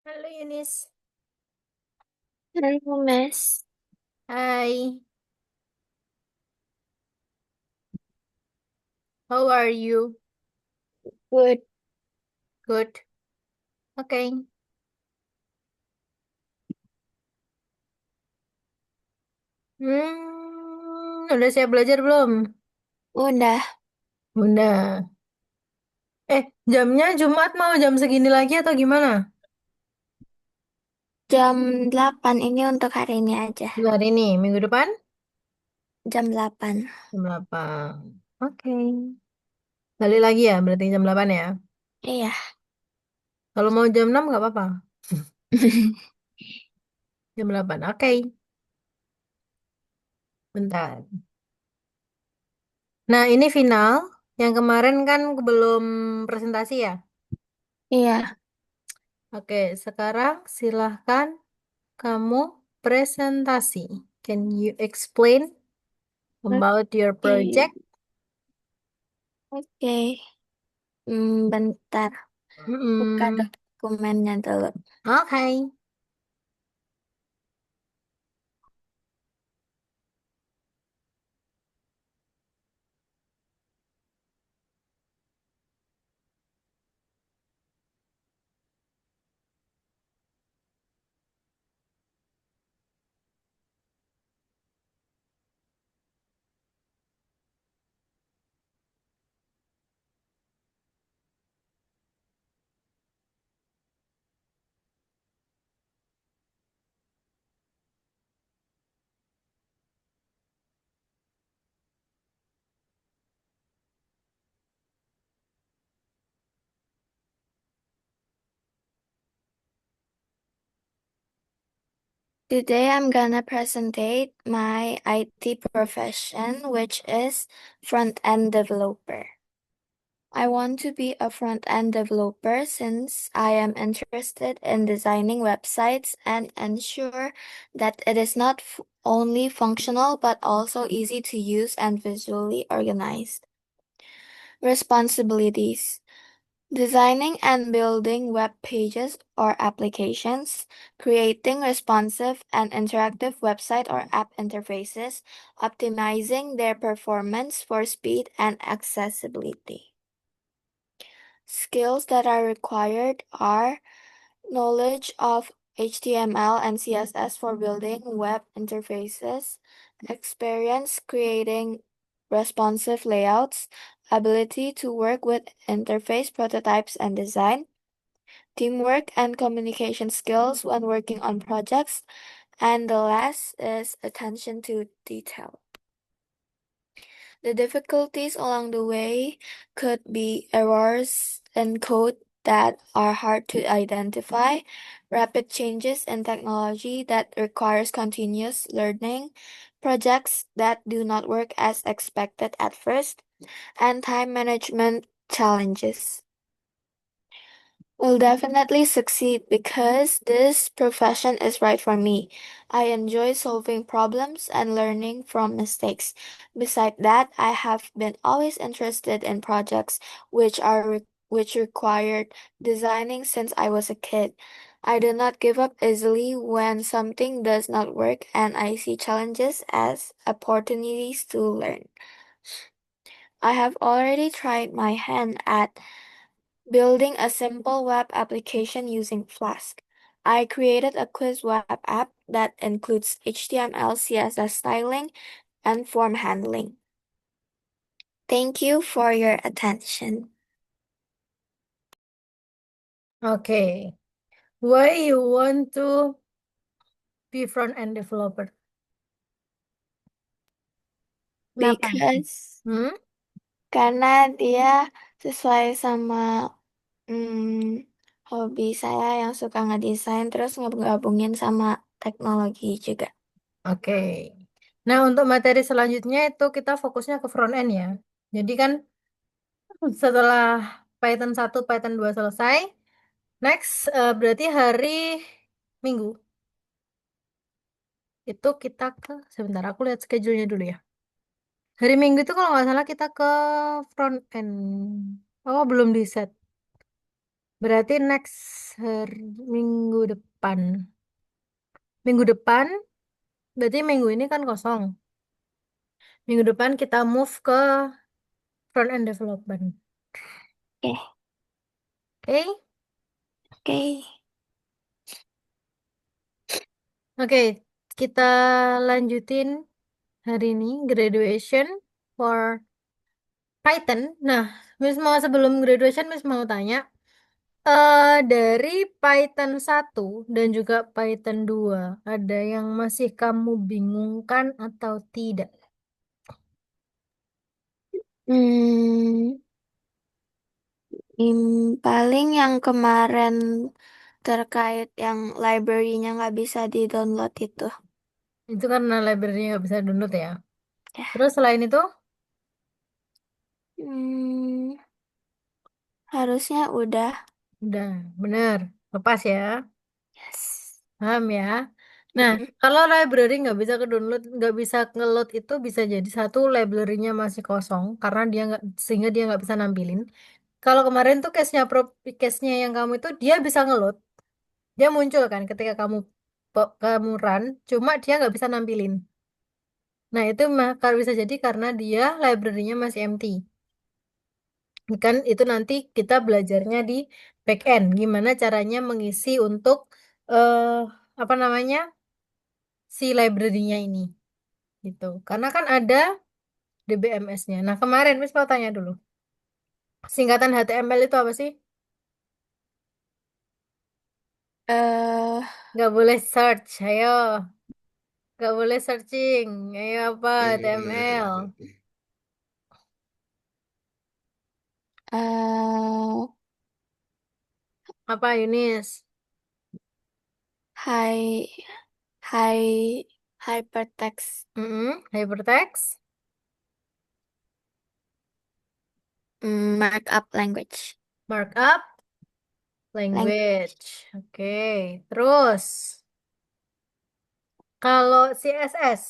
Halo Yunis, Halo, Mas. hai, how are you? Good. Good, oke. Udah siap belajar belum? Udah Udah. Jamnya Jumat mau jam segini lagi atau gimana? jam 8 ini untuk hari ini aja. Hari ini, minggu depan? Jam 8. Jam 8. Oke. Balik lagi ya, berarti jam 8 ya. Iya. Kalau mau jam 6 nggak apa-apa. Jam 8, oke. Bentar. Nah, ini final. Yang kemarin kan belum presentasi ya? Iya. Oke, sekarang silahkan kamu presentasi. Can you explain about your Oke. project? Oke. Bentar. Buka Mm-mm. dokumennya dulu. Oke. Today I'm gonna presentate my IT profession, which is front-end developer. I want to be a front-end developer since I am interested in designing websites and ensure that it is not only functional but also easy to use and visually organized. Responsibilities: designing and building web pages or applications, creating responsive and interactive website or app interfaces, optimizing their performance for speed and accessibility. Skills that are required are knowledge of HTML and CSS for building web interfaces, experience creating responsive layouts, ability to work with interface prototypes and design, teamwork and communication skills when working on projects, and the last is attention to detail. The difficulties along the way could be errors in code that are hard to identify, rapid changes in technology that requires continuous learning, projects that do not work as expected at first, and time management challenges. Will definitely succeed because this profession is right for me. I enjoy solving problems and learning from mistakes. Beside that, I have been always interested in projects which required designing since I was a kid. I do not give up easily when something does not work, and I see challenges as opportunities to learn. I have already tried my hand at building a simple web application using Flask. I created a quiz web app that includes HTML, CSS styling, and form handling. Thank you for your attention. Oke. Why you want to be front-end developer? Kenapa? Because Hmm? karena dia sesuai sama hobi saya yang suka ngedesain terus ngegabungin sama teknologi juga. Oke. Nah, untuk materi selanjutnya itu kita fokusnya ke front-end ya. Jadi kan setelah Python 1, Python 2 selesai, next berarti hari Minggu itu kita ke, sebentar aku lihat schedule-nya dulu ya. Hari Minggu itu kalau nggak salah kita ke front end. Oh, belum di set. Berarti next minggu depan. Minggu depan, berarti minggu ini kan kosong. Minggu depan kita move ke front end development. Oke, Oke? oke. Oke, kita lanjutin hari ini graduation for Python. Nah, Miss mau sebelum graduation, Miss mau tanya, dari Python 1 dan juga Python 2, ada yang masih kamu bingungkan atau tidak? Hmm, paling yang kemarin terkait yang library-nya nggak bisa di-download itu. Itu karena library-nya nggak bisa download ya. Ya. Terus selain itu, Hmm, harusnya udah. udah bener, lepas ya. Yes. Paham ya. Nah, Mm-mm. kalau library nggak bisa ke download, nggak bisa nge-load itu bisa jadi satu library-nya masih kosong karena dia nggak sehingga dia nggak bisa nampilin. Kalau kemarin tuh case-nya yang kamu itu dia bisa nge-load, dia muncul kan ketika kamu run, cuma dia nggak bisa nampilin. Nah, itu kalau bisa jadi karena dia library-nya masih empty. Kan itu nanti kita belajarnya di back end, gimana caranya mengisi untuk eh apa namanya si library-nya ini. Gitu. Karena kan ada DBMS-nya. Nah, kemarin Miss mau tanya dulu. Singkatan HTML itu apa sih? eh Nggak boleh search, ayo. Nggak boleh searching. Ayo apa HTML? eh Apa Yunis? high high hypertext Hypertext, markup language. markup, language. Oke. Terus, kalau CSS,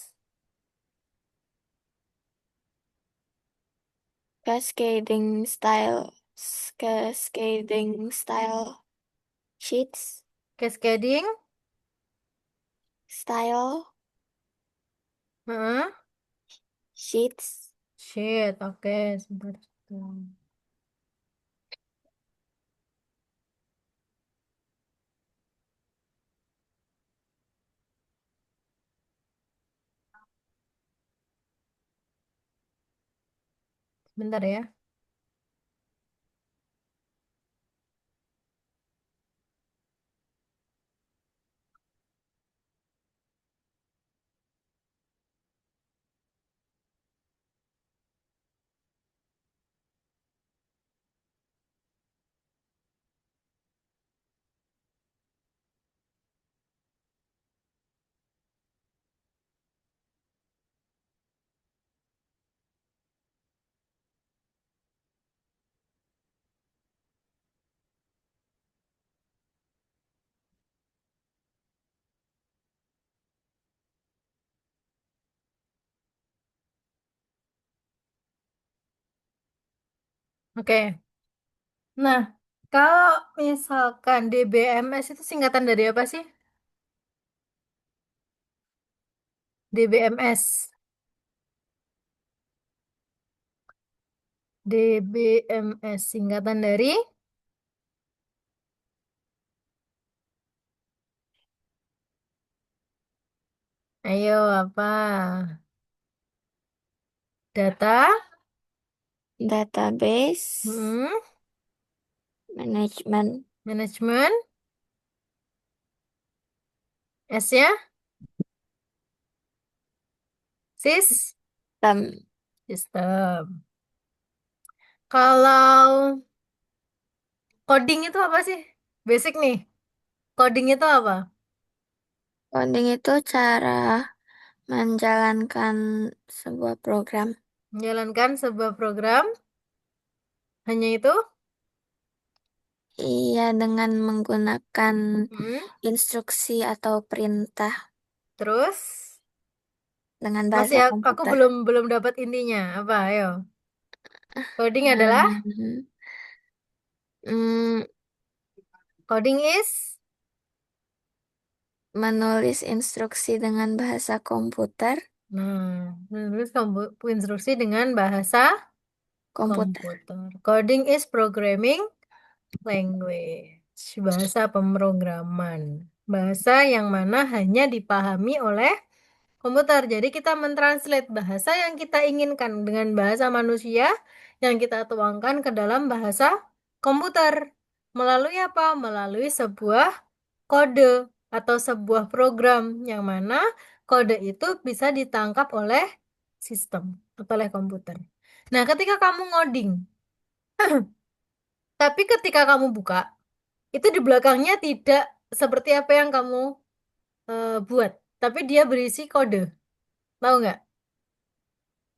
Cascading style, cascading style sheets, cascading, style heeh. sheets. Shit, oke. Sebentar. Sebentar ya. Oke. Nah, kalau misalkan DBMS itu singkatan dari apa sih? DBMS. DBMS singkatan dari ayo apa? Data, Database hmm, management manajemen, S-nya, sis, system. sistem. Kalau coding itu apa sih? Basic nih. Coding itu apa? Coding itu cara menjalankan sebuah program. Menjalankan sebuah program, hanya itu. Iya, dengan menggunakan Hmm, instruksi atau perintah terus dengan masih bahasa aku komputer. belum belum dapat intinya. Apa? Ayo. Coding adalah Hmm, hmm, Coding is, Menulis instruksi dengan bahasa komputer. nah, menulis instruksi dengan bahasa Komputer. komputer. Coding is programming language, bahasa pemrograman. Bahasa yang mana hanya dipahami oleh komputer. Jadi kita mentranslate bahasa yang kita inginkan dengan bahasa manusia yang kita tuangkan ke dalam bahasa komputer. Melalui apa? Melalui sebuah kode atau sebuah program yang mana kode itu bisa ditangkap oleh sistem atau oleh komputer. Nah, ketika kamu ngoding, tapi ketika kamu buka, itu di belakangnya tidak seperti apa yang kamu buat, tapi dia berisi kode. Tahu nggak?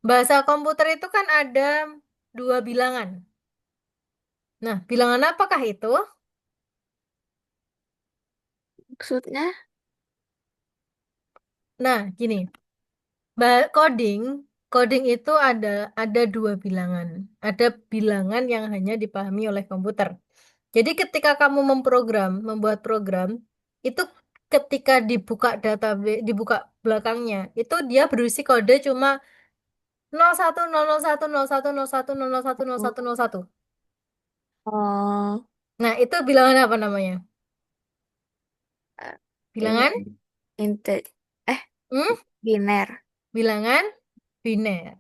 Bahasa komputer itu kan ada dua bilangan. Nah, bilangan apakah itu? Maksudnya, Nah, gini, coding, coding itu ada dua bilangan. Ada bilangan yang hanya dipahami oleh komputer. Jadi ketika kamu membuat program, itu ketika dibuka database, dibuka belakangnya, itu dia berisi kode cuma 01, 001, 01, 01, 01, 01, 01. oh, Nah, itu bilangan apa namanya? eh, ini Bilangan? inte, eh, Hmm? biner. Bilangan biner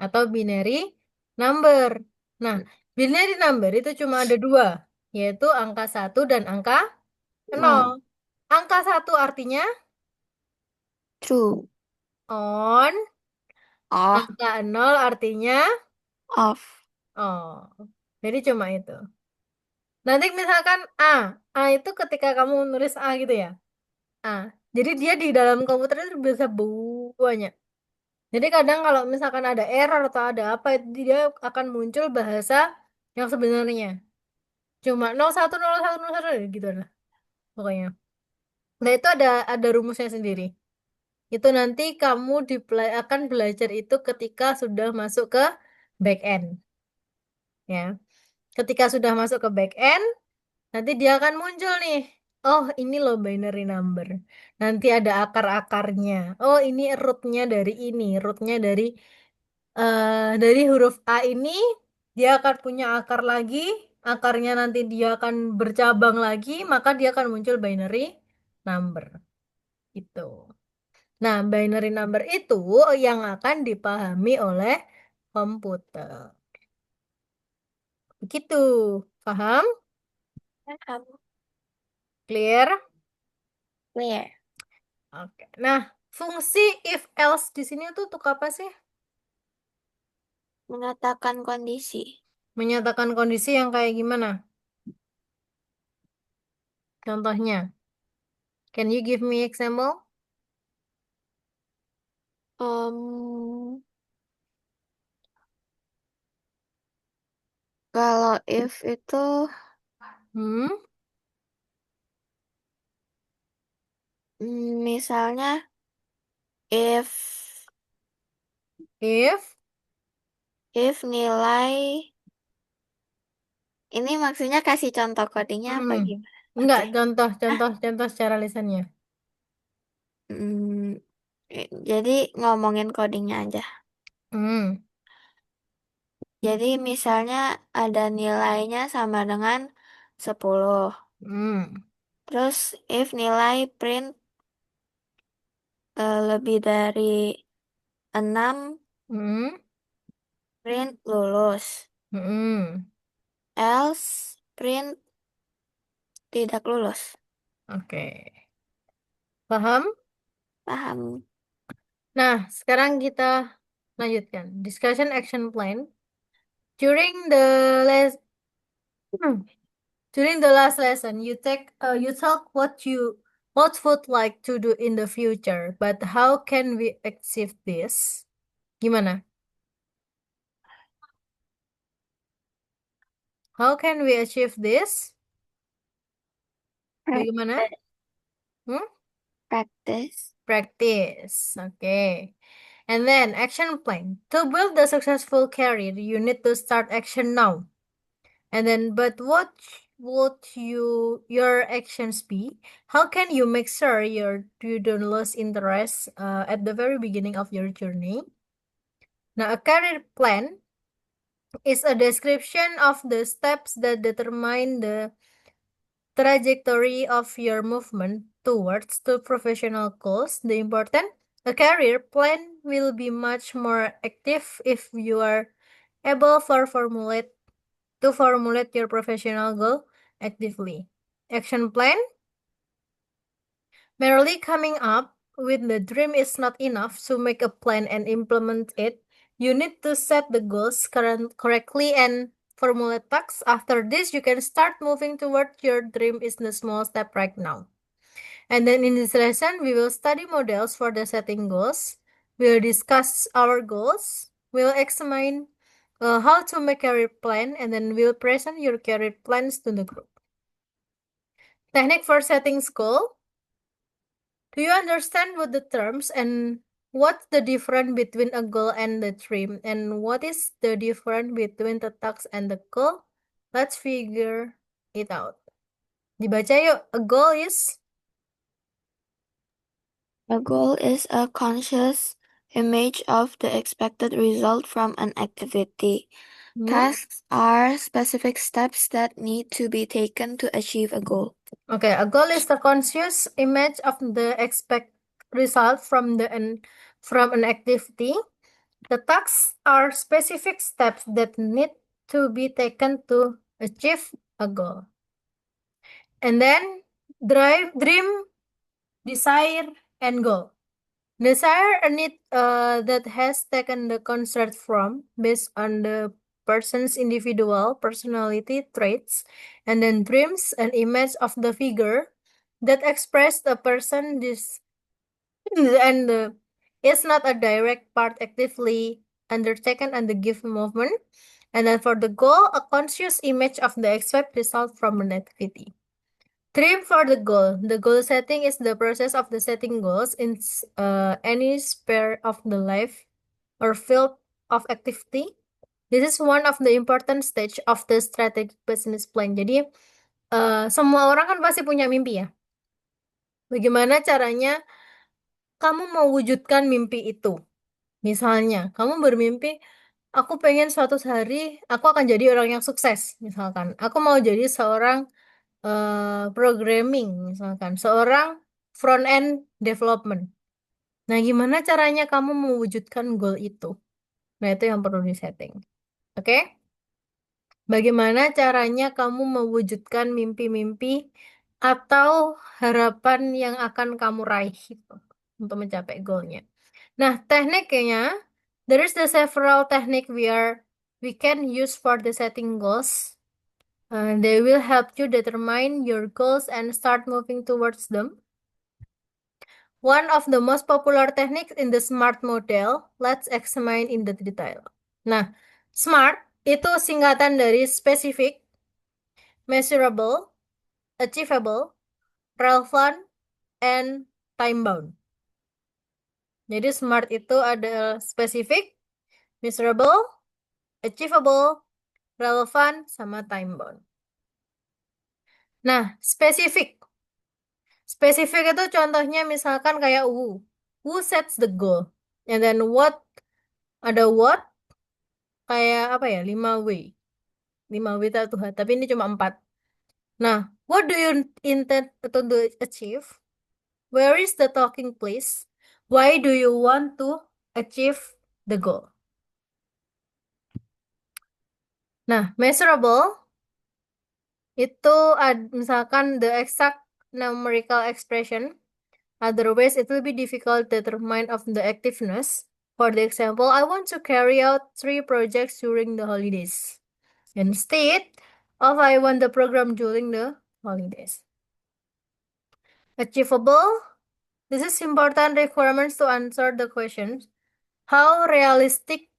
atau binary number. Nah, binary number itu cuma ada dua, yaitu angka satu dan angka nol. No, Angka satu artinya true. on, Oh, angka nol artinya off. oh. Jadi cuma itu. Nanti misalkan A itu ketika kamu nulis A gitu ya. A. Jadi dia di dalam komputer itu bisa banyak. Jadi kadang kalau misalkan ada error atau ada apa, itu dia akan muncul bahasa yang sebenarnya. Cuma 01, 01, 01 gitu lah pokoknya. Nah, itu ada rumusnya sendiri. Itu nanti kamu akan belajar itu ketika sudah masuk ke back end, ya. Ketika sudah masuk ke back end, nanti dia akan muncul nih. Oh, ini loh binary number. Nanti ada akar-akarnya. Oh, ini rootnya dari ini, rootnya dari huruf A ini dia akan punya akar lagi, akarnya nanti dia akan bercabang lagi, maka dia akan muncul binary number. Itu. Nah, binary number itu yang akan dipahami oleh komputer. Begitu. Paham? Kamu Clear? clear. Oke. Nah, fungsi if else di sini tuh untuk apa sih? Mengatakan kondisi. Menyatakan kondisi yang kayak gimana? Contohnya, can you give me example? Um, Kalau if itu Hmm? misalnya if If? if nilai ini maksudnya kasih contoh codingnya apa Hmm. gimana? Enggak, Oke. Ah, contoh secara lisannya. jadi ngomongin codingnya aja. Hmm. Jadi misalnya ada nilainya sama dengan 10. Hmm. Terus if nilai print lebih dari 6, Hmm. print lulus. Hmm. Else print tidak lulus. Oke. Paham? Paham? Nah, sekarang kita lanjutkan. Discussion action plan. During the last during the last lesson, you talk what would like to do in the future, but how can we achieve this? Gimana? How can we achieve this? Bagaimana? Practice. Hmm? Practice. Practice. Okay. And then action plan. To build a successful career, you need to start action now. And then, but what? would your actions be? How can you make sure you don't lose interest at the very beginning of your journey? Now, a career plan is a description of the steps that determine the trajectory of your movement towards the professional goals. The important a career plan will be much more active if you are able to formulate your professional goal actively. Action plan. Merely coming up with the dream is not enough to make a plan and implement it. You need to set the goals correctly and formulate tasks. After this, you can start moving toward your dream is the small step right now. And then in this lesson, we will study models for the setting goals. We'll discuss our goals. We'll examine how to make a career plan, and then we'll present your career plans to the group. Technique for setting goal. Do you understand what the terms and what's the difference between a goal and the dream? And what is the difference between the task and the goal? Let's figure it out. Dibaca yuk. A goal is A goal is a conscious image of the expected result from an activity. hmm? Tasks are specific steps that need to be taken to achieve a goal. Okay, a goal is the conscious image of the expect result from an activity. The tasks are specific steps that need to be taken to achieve a goal. And then dream, desire, and goal. Desire a need that has taken the concert from based on the person's individual personality traits, and then dreams an image of the figure that express the person this and is not a direct part actively undertaken and the given movement. And then for the goal, a conscious image of the expected result from an activity. Dream for the goal. The goal setting is the process of the setting goals in any sphere of the life or field of activity. This is one of the important stage of the strategic business plan. Jadi, semua orang kan pasti punya mimpi ya. Bagaimana caranya kamu mewujudkan mimpi itu? Misalnya, kamu bermimpi, aku pengen suatu hari aku akan jadi orang yang sukses, misalkan. Aku mau jadi seorang programming misalkan, seorang front end development. Nah, gimana caranya kamu mewujudkan goal itu? Nah, itu yang perlu disetting. Oke? Bagaimana caranya kamu mewujudkan mimpi-mimpi atau harapan yang akan kamu raih itu untuk mencapai goalnya. Nah, tekniknya, there is the several technique we can use for the setting goals. They will help you determine your goals and start moving towards them. One of the most popular techniques in the SMART model, let's examine in the detail. Nah, SMART itu singkatan dari specific, measurable, achievable, relevant, and time-bound. Jadi SMART itu ada specific, measurable, achievable, relevant, sama time-bound. Nah, specific. Spesifik itu contohnya misalkan kayak who. Who sets the goal? And then what? Ada what? Kayak apa ya? 5W. 5W satu H. Tapi ini cuma 4. Nah, what do you intend to achieve? Where is the talking place? Why do you want to achieve the goal? Nah, measurable itu misalkan the exact numerical expression. Otherwise, it will be difficult to determine of the activeness. For the example, I want to carry out 3 projects during the holidays. Instead of I want the program during the holidays. Achievable. This is important requirements to answer the question. How realistic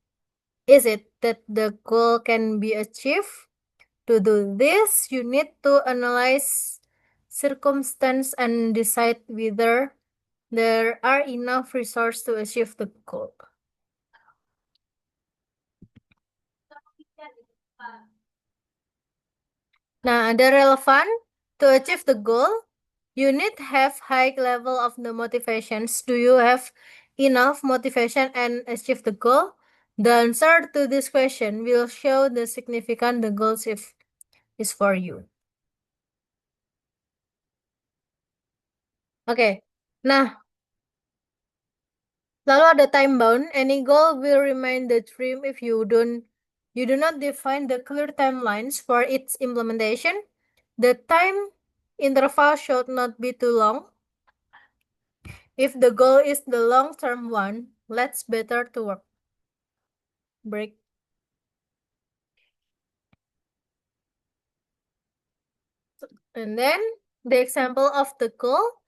is it that the goal can be achieved? To do this, you need to analyze circumstance and decide whether there are enough resources to achieve the goal. Nah, ada relevan. To achieve the goal, you need have high level of the motivations. Do you have enough motivation and achieve the goal? The answer to this question will show the significant the goals if is for you. Oke. Nah, lalu ada time bound. Any goal will remain the dream if you do not define the clear timelines for its implementation. The time interval should not be too long. If the goal is the long-term one, let's better to work. Break. And then the example of the goal.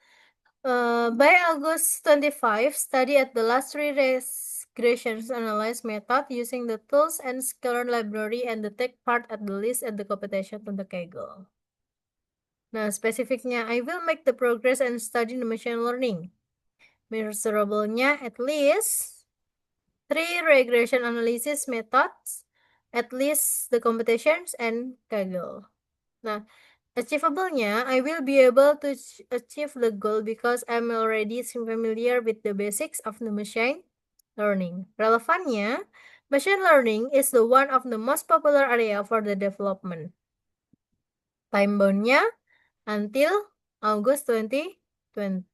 By August 25, study at the last three regression analysis method using the tools and Scholar library and the take part at the list at the competition to the Kaggle. Nah, spesifiknya, I will make the progress and study the machine learning. Measurable-nya at least three regression analysis methods, at least the competitions and Kaggle. Nah, achievable-nya, I will be able to achieve the goal because I'm already familiar with the basics of the machine learning. Relevannya, machine learning is the one of the most popular area for the development. Time bound-nya until August 2025.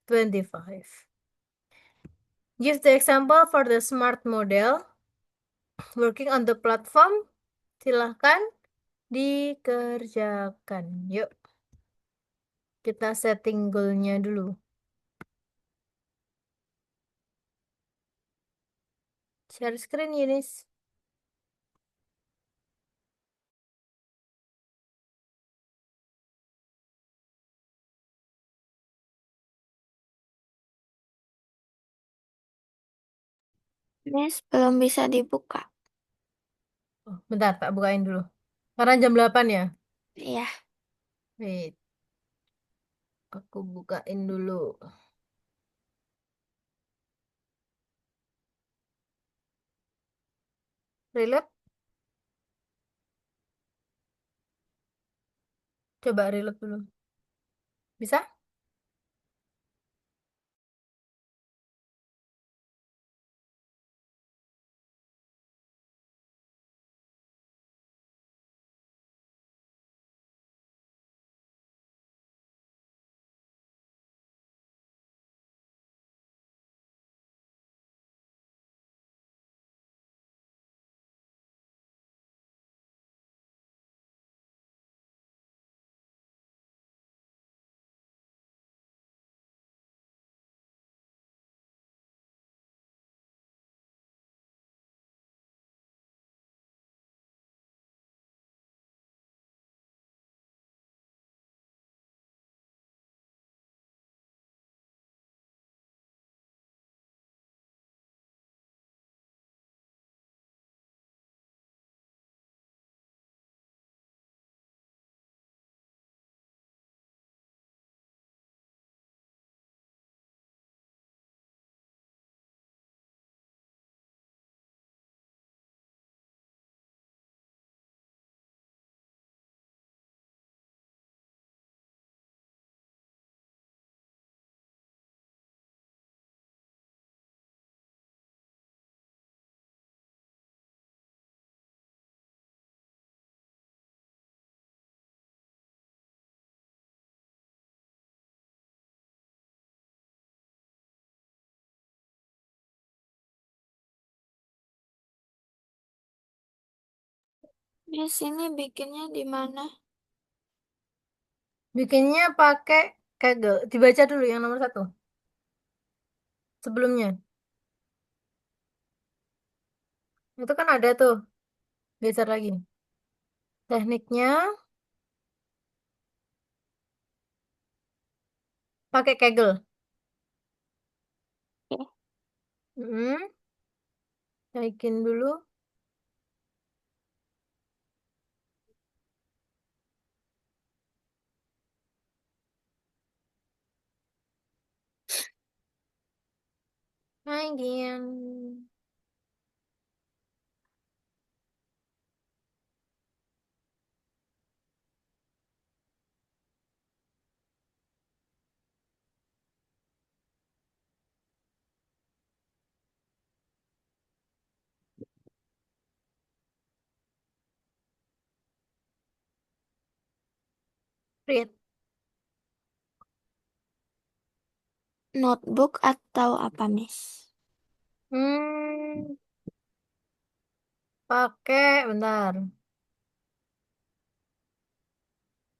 Give the example for the smart model working on the platform. Silahkan dikerjakan. Yuk, kita setting goal-nya dulu. Share screen, Yunis. Miss, belum bisa dibuka. Oh, bentar, tak bukain dulu. Karena jam 8 ya. Iya, Wait, aku bukain dulu. Reload, coba reload dulu. Bisa? Miss ini bikinnya di mana? Bikinnya pakai Kaggle. Dibaca dulu yang nomor satu. Sebelumnya. Itu kan ada tuh. Geser lagi. Tekniknya pakai Kaggle. Oke. Hmm, naikin dulu. Naikin. Read. Notebook atau apa, Miss? Hmm, pakai bentar.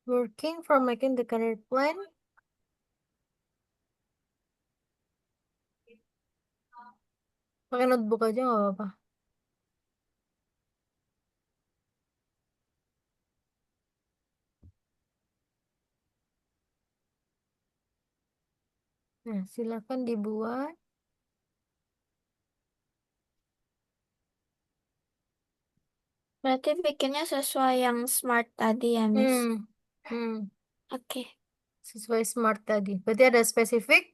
Working for making the career plan. Pakai notebook aja nggak apa-apa. Nah, silakan dibuat. Berarti bikinnya sesuai yang smart tadi ya, Miss? Hmm, hmm, Oke, sesuai SMART tadi. Berarti ada specific,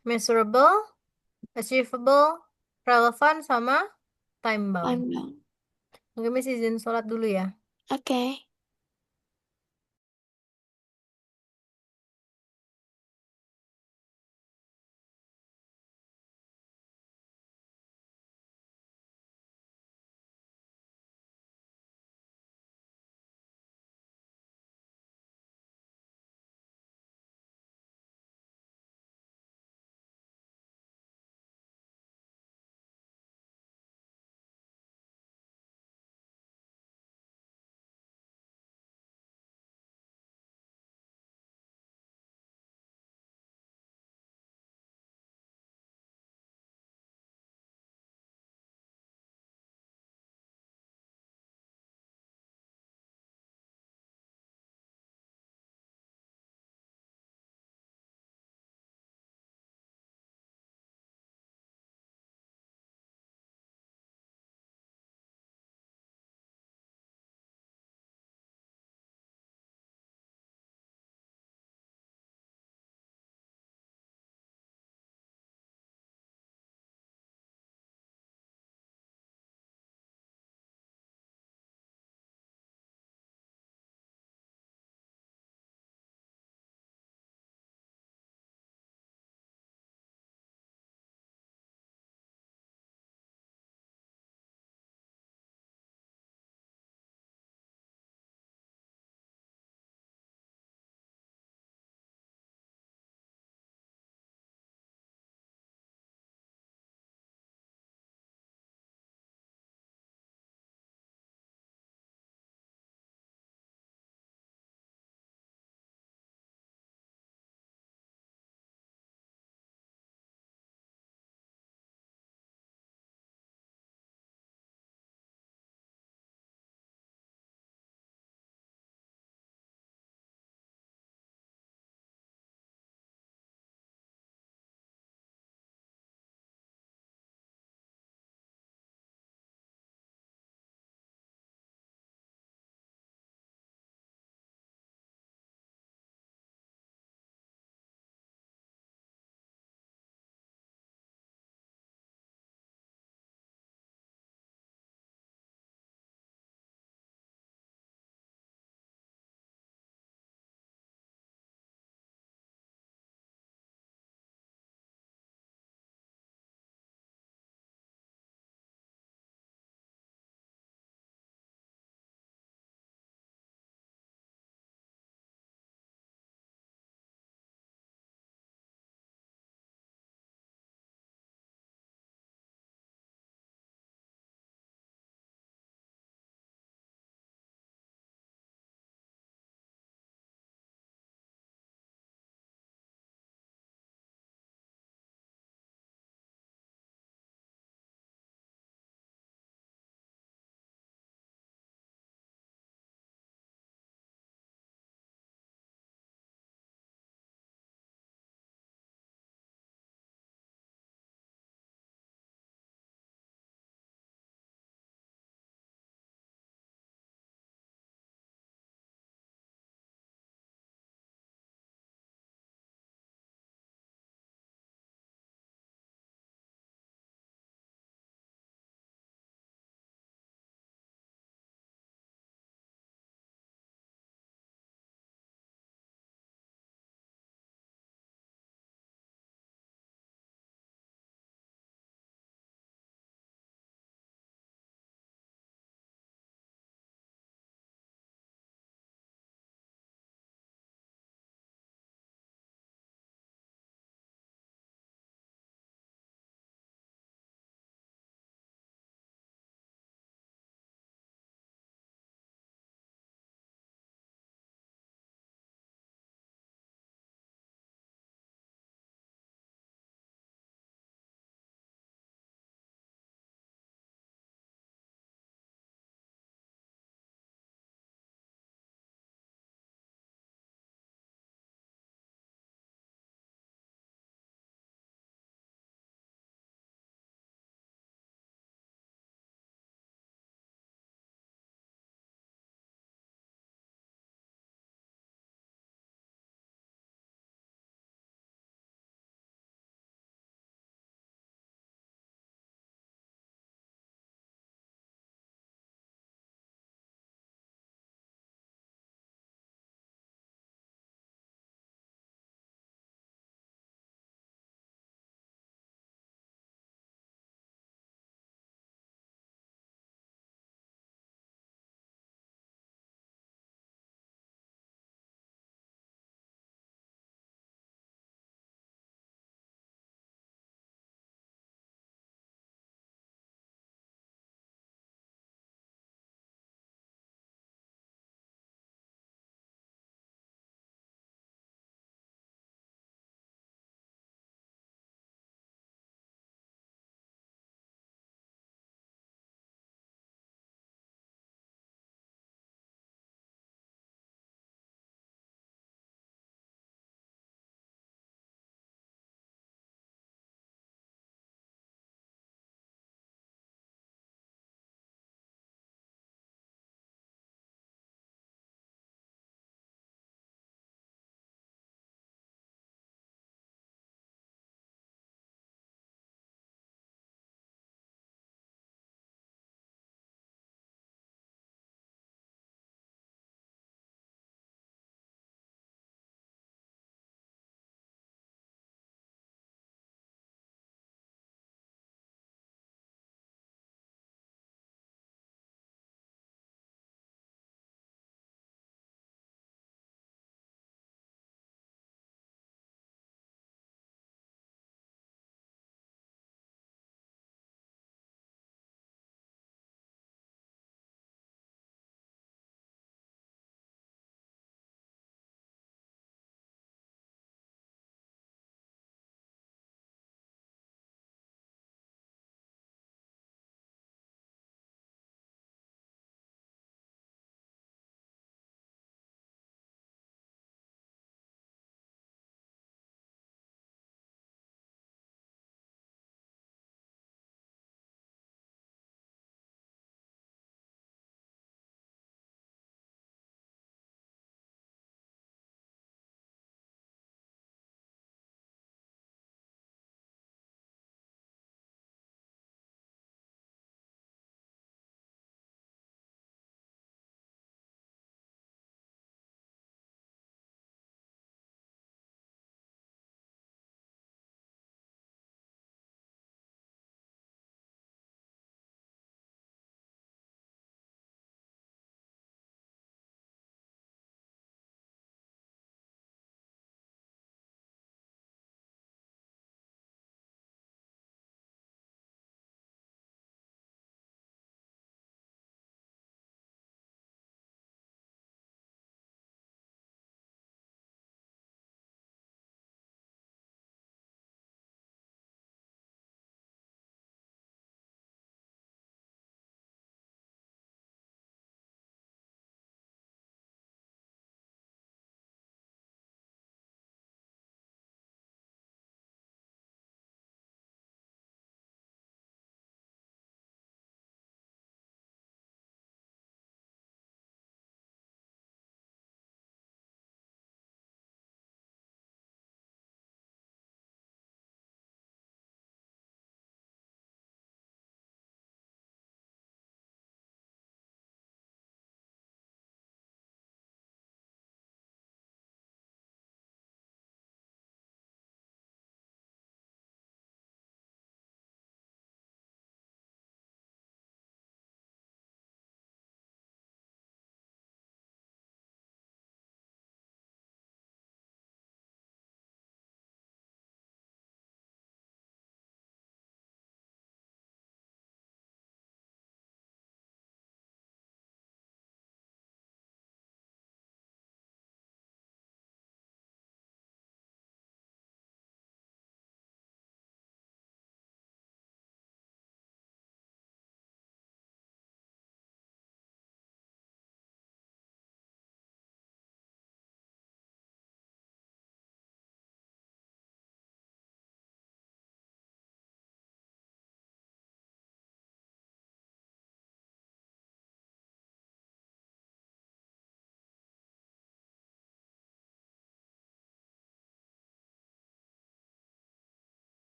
measurable, achievable, relevant, sama time bound. I'm done. Mungkin Miss izin sholat dulu ya. Oke.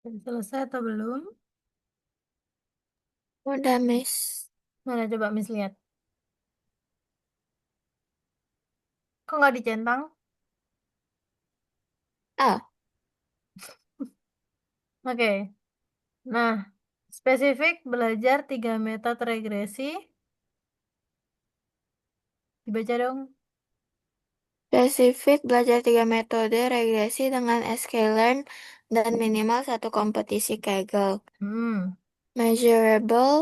Udah selesai atau belum? Udah, Miss. Mana coba Miss lihat. Kok nggak dicentang? Ah, Oke. Nah, spesifik belajar 3 metode regresi. Dibaca dong. spesifik belajar 3 metode regresi dengan sklearn dan minimal satu kompetisi Kaggle. Hmm. Measurable,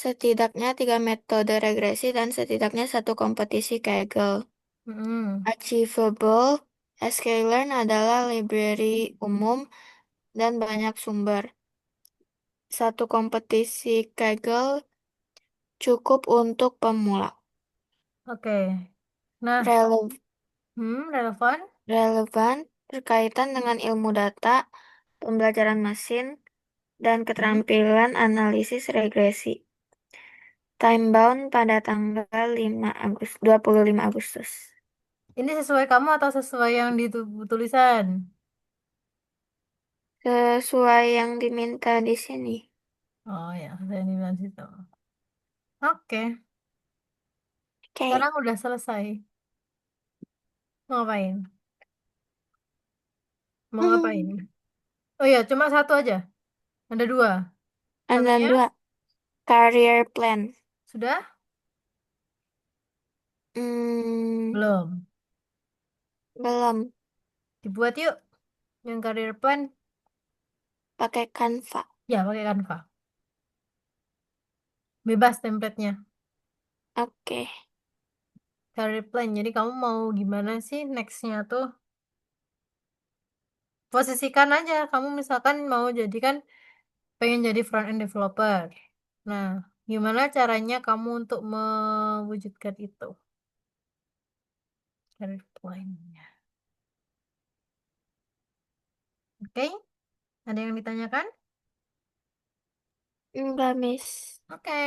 setidaknya 3 metode regresi dan setidaknya satu kompetisi Kaggle. Hmm. Achievable, sklearn adalah library umum dan banyak sumber. Satu kompetisi Kaggle cukup untuk pemula. Oke. Nah, Rele- relevan. Relevan, berkaitan dengan ilmu data, pembelajaran mesin, dan Hmm. keterampilan analisis regresi. Time bound pada tanggal 25 Agustus. Ini sesuai kamu atau sesuai yang di tulisan? Sesuai yang diminta di sini. Oh ya, saya di bilang situ. Oke, Oke. sekarang udah selesai. Mau ngapain? Mau ngapain? Hmm, Oh ya, cuma satu aja. Ada dua. ada Satunya dua. Career plan. sudah? Hmm, Belum. belum. Dibuat yuk. Yang career plan. Pakai Canva. Ya, pakai Canva. Bebas templatenya. Oke. Career plan. Jadi kamu mau gimana sih nextnya tuh? Posisikan aja. Kamu misalkan mau jadi kan pengen jadi front end developer. Nah, gimana caranya kamu untuk mewujudkan itu? Career plan-nya. Oke? Ada yang ditanyakan? Enggak, Miss. Oke.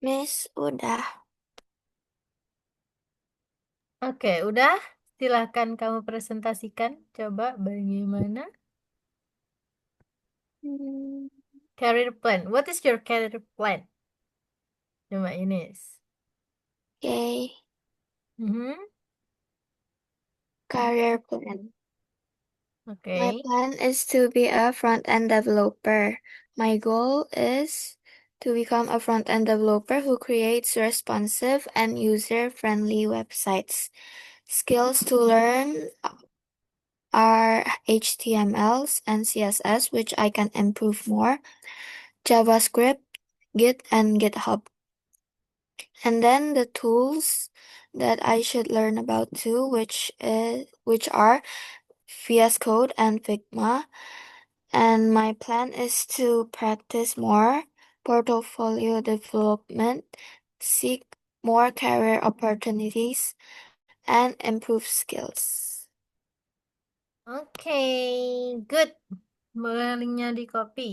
Miss, udah. Oke, udah. Silahkan kamu presentasikan. Coba bagaimana? Hmm, Career plan. What is your career plan? Coba ini. okay. Mhm. Career plan. My Oke. plan is to be a front-end developer. My goal is to become a front-end developer who creates responsive and user-friendly websites. Skills to learn are HTMLs and CSS, which I can improve more, JavaScript, Git, and GitHub. And then the tools that I should learn about too, which are VS Code and Figma. And my plan is to practice more portfolio development, seek more career opportunities, and improve skills. Oke, good. Boleh linknya di copy.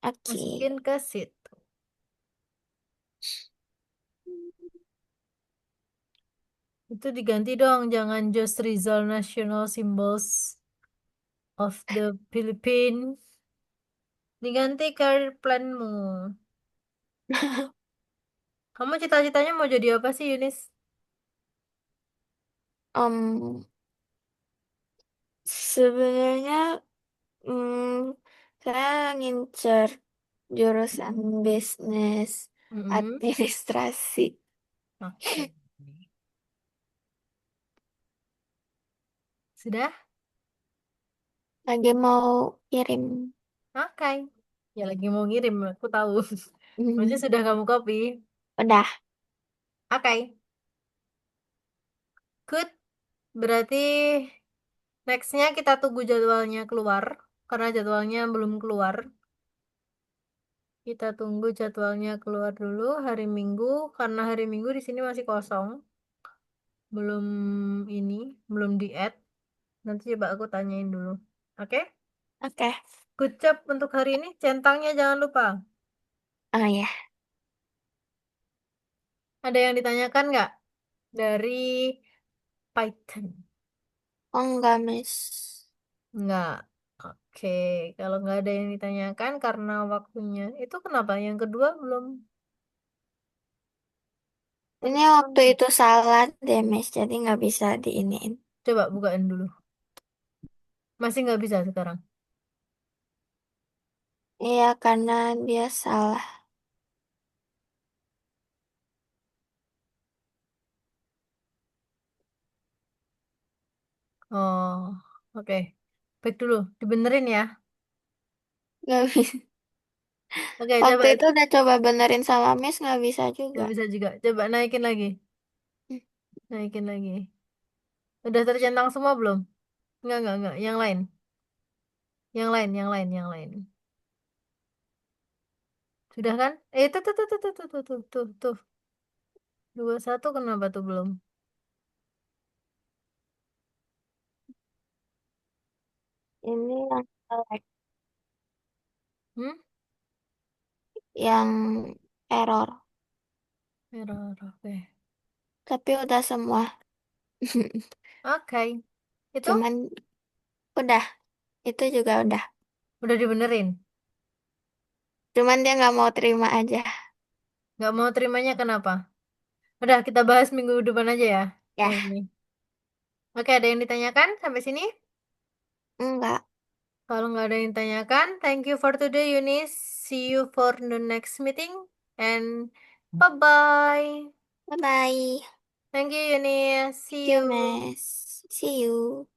Okay. Masukin ke situ. Itu diganti dong, jangan just Rizal National Symbols of the Philippines. Diganti career planmu. Kamu cita-citanya mau jadi apa sih, Yunis? um, Sebenarnya hmm, saya ngincer jurusan bisnis Mm-mm. administrasi. Oke. Sudah? Lagi mau kirim. Oke. Ya lagi mau ngirim, aku tahu. Maksudnya Hmm, sudah kamu copy. udah. Oke. Good. Berarti nextnya kita tunggu jadwalnya keluar. Karena jadwalnya belum keluar. Kita tunggu jadwalnya keluar dulu hari Minggu. Karena hari Minggu di sini masih kosong. Belum ini, belum di-add. Nanti coba aku tanyain dulu. Oke? Oke. Good job untuk hari ini. Centangnya jangan lupa. Oh ya. Ada yang ditanyakan nggak dari Python? Oh enggak, Miss. Nggak. Oke, kalau nggak ada yang ditanyakan karena waktunya. Itu kenapa? Yang kedua belum. Ini Harusnya waktu kamu. itu salah deh, Miss. Jadi nggak bisa diiniin. Coba bukain dulu. Masih nggak bisa sekarang. Iya, karena dia salah. Oh, oke. Baik dulu. Dibenerin ya. Nggak bisa. Oke, Waktu coba itu itu. udah coba benerin sama Miss, nggak bisa juga. Nggak bisa juga. Coba naikin lagi. Hmm, Naikin lagi. Udah tercentang semua belum? Enggak. Yang lain. Yang lain. Sudah kan? Tuh. 21 kenapa tuh belum? Ini yang select, Hmm? yang error. Error, oke. Tapi udah semua. Oke. Itu Cuman udah, itu juga udah. udah dibenerin. Cuman dia nggak mau terima aja. Nggak mau terimanya kenapa? Udah, kita bahas minggu depan aja ya. Ya, Yang ini. Oke, ada yang ditanyakan sampai sini? enggak. Kalau nggak ada yang ditanyakan, thank you for today, Yunis. See you for the next meeting. And bye-bye. Bye-bye. Thank you, Yunis. Thank See you, you. Miss. See you.